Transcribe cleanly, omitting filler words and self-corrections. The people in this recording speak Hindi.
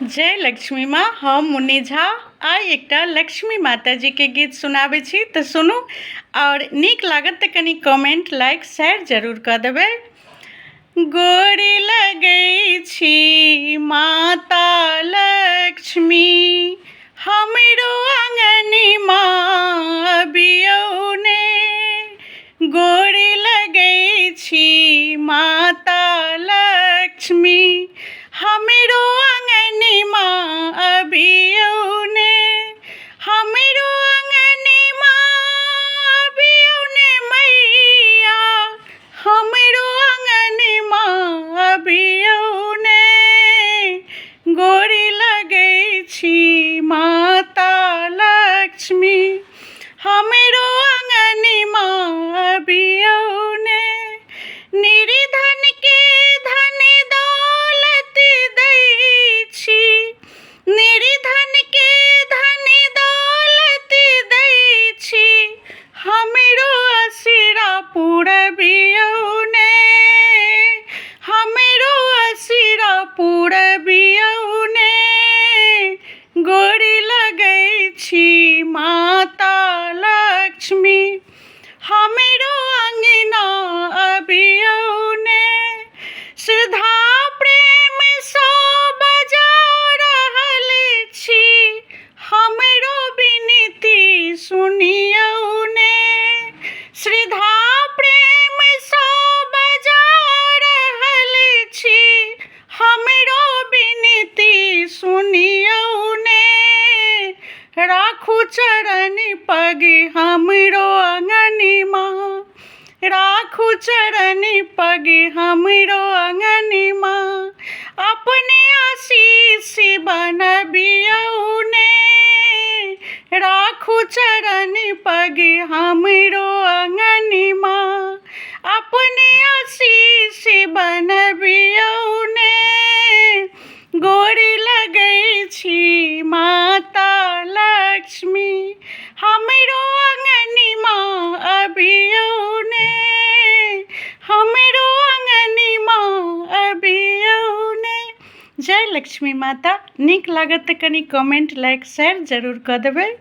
जय लक्ष्मी माँ। हम मुन्नी झा आइ एकटा लक्ष्मी माता जी के गीत सुनाबै छी तऽ सुनू, और नीक लागत तऽ कनि कमेंट लाइक शेयर जरूर कऽ देबै। गोरी लगै छी माता लक्ष्मी, हमरो आंगनमे अबियौ ने। गोरी लगै छी माता लक्ष्मी, हमरो आंगनमे अबियौ ने। हमरो आंगनमे अबियौ ने मैया, हमरो आंगनमे अबियौ ने। गोरी लगै छी माता लक्ष्मी, हमरो आंगनमे अबियौ ने। निर्धन के धन दौलत दै छी, निर्धन के धन दौलत दै छी, हमरो असरा पुरबियौ ने। हमरो असरा पुरबियौ ने। गोरी लगै छी माता लक्ष्मी, हमरो अंगना अबियौ ने। श्रद्धा प्रेम सँ बजा रहल छी, हमरो विनती सुनियौ ने। श्रद्धा प्रेम सँ बजा रहल छी, हमरो विनती सुनियौ ने। राखू चरण पग हमरो आंगनमे, राखू चरण पग हमरो आंगनमे, अपने आशीष बनबियौ ने। राखू चरण पग हमरो आंगनमे, अपने आशीष बनबियौ ने। गोरी लगै छी माता लक्ष्मी, हमरो आंगनमे अबियौ ने। हमरो आंगनमे अबियौ ने। जय लक्ष्मी माता। नीक लागत तऽ कनि कमेंट लाइक शेयर जरूर कऽ देबै।